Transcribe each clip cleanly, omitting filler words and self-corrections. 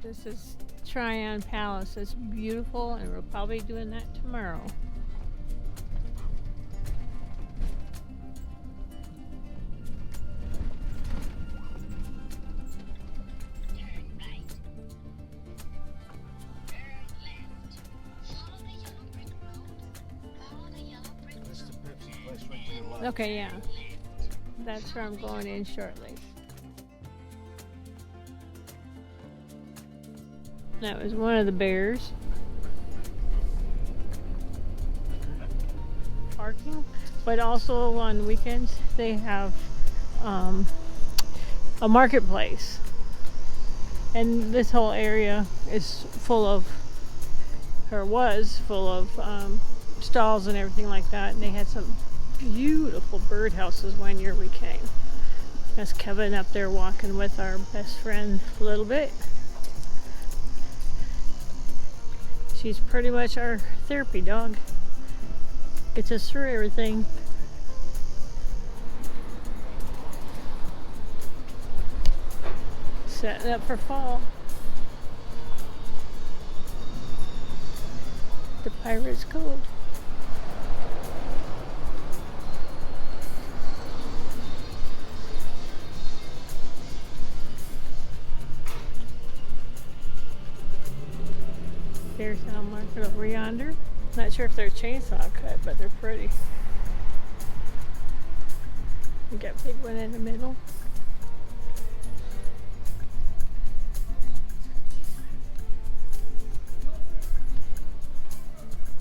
This is Tryon Palace. It's beautiful, and we're probably doing that tomorrow. That's the Pepsi place right to your left. Okay, yeah. That's where I'm going in shortly. That was one of the bears. Parking. But also on weekends they have a marketplace. And this whole area is full of, or was full of, stalls and everything like that. And they had some beautiful birdhouses one year we came. That's Kevin up there walking with our best friend a little bit. She's pretty much our therapy dog. Gets us through everything. Setting up for fall. The Pirates Cove. There's a market over yonder. Not sure if they're chainsaw cut, but they're pretty. You got a big one in the middle.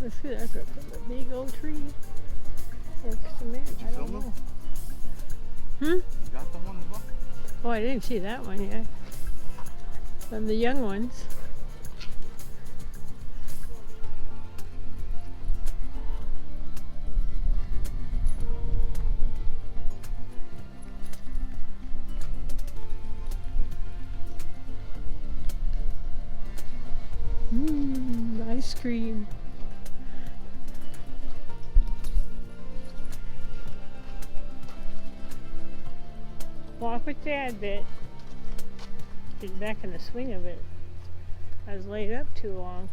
Let's see, that's a big old tree. Or cement, Did you I don't film know. them? Hmm? You got the one as well? Oh, I didn't see that one yet. From the young ones. Ice cream. Walk with Dad bit. Get back in the swing of it. I was laid up too long.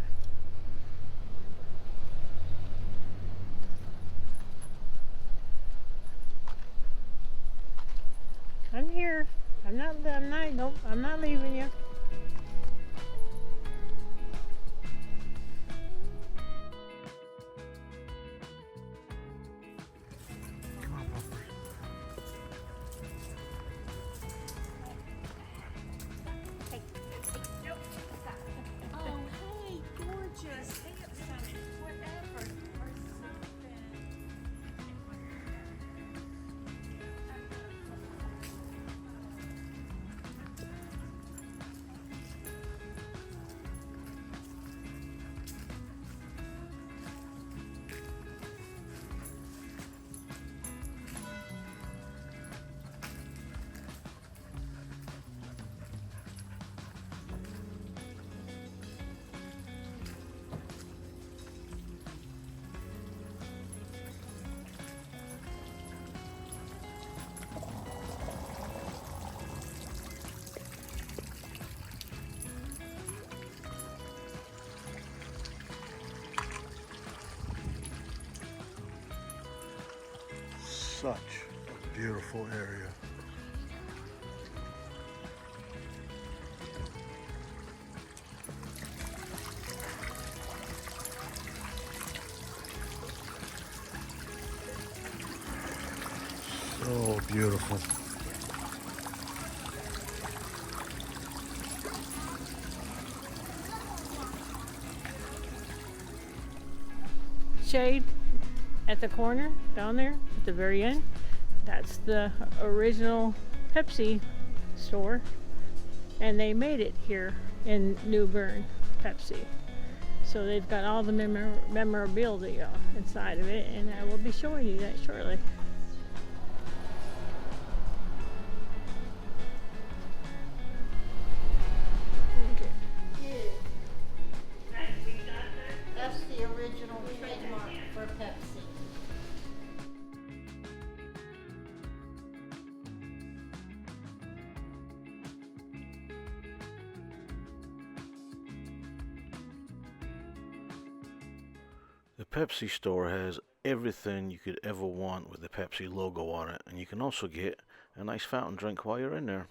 I'm here. I'm not leaving you. Come on, Papa. Oh, hey, gorgeous. Handsome, whatever. Or something. Such a beautiful area. So beautiful. Shade at the corner down there at the very end. That's the original Pepsi store, and they made it here in New Bern, Pepsi. So they've got all the memorabilia inside of it, and I will be showing you that shortly. That's the original trademark for Pepsi. Pepsi store has everything you could ever want with the Pepsi logo on it, and you can also get a nice fountain drink while you're in there.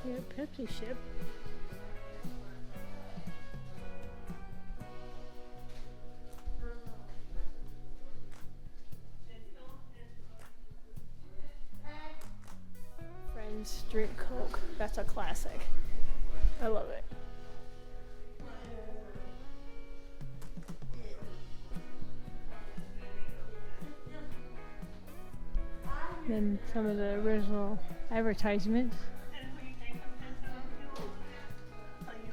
Yeah, Pepsi ship. Friends drink Coke. That's a classic. I love it. Then some of the original advertisements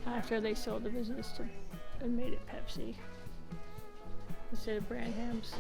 after they sold the business to and made it Pepsi instead of Branham's.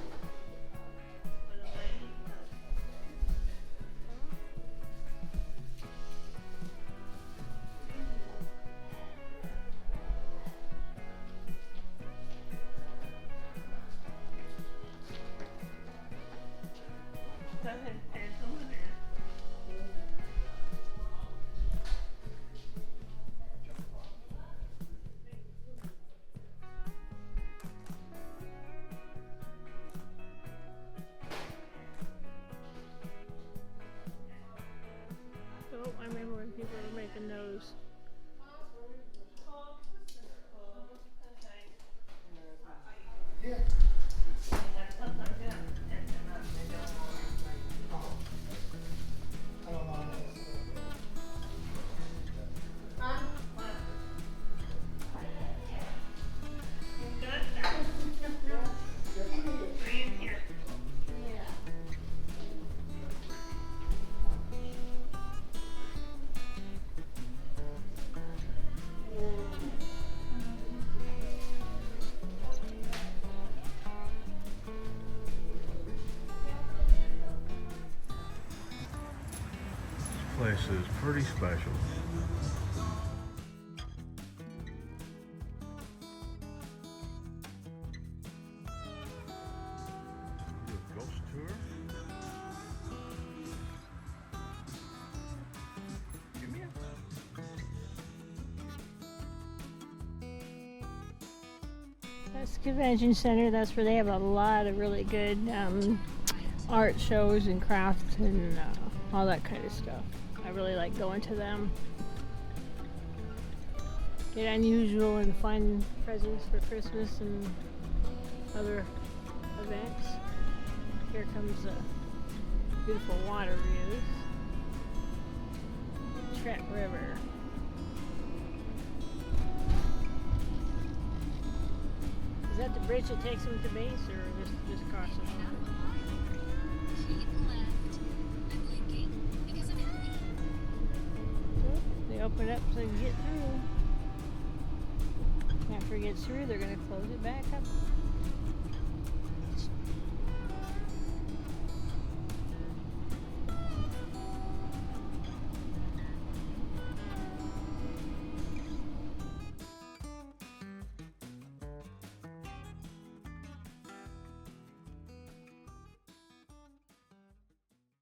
Oh, I remember when people were making those. This place is pretty special. Do a ghost tour. Give me That's the convention center. That's where they have a lot of really good art shows and crafts and all that kind of stuff. I really like going to them. Get unusual and fun presents for Christmas and other events. Here comes the beautiful water views. Trent River. Is that the bridge that takes them to base, or just crosses over? They open it up so you can get through. After it gets through, they're going to close it back up.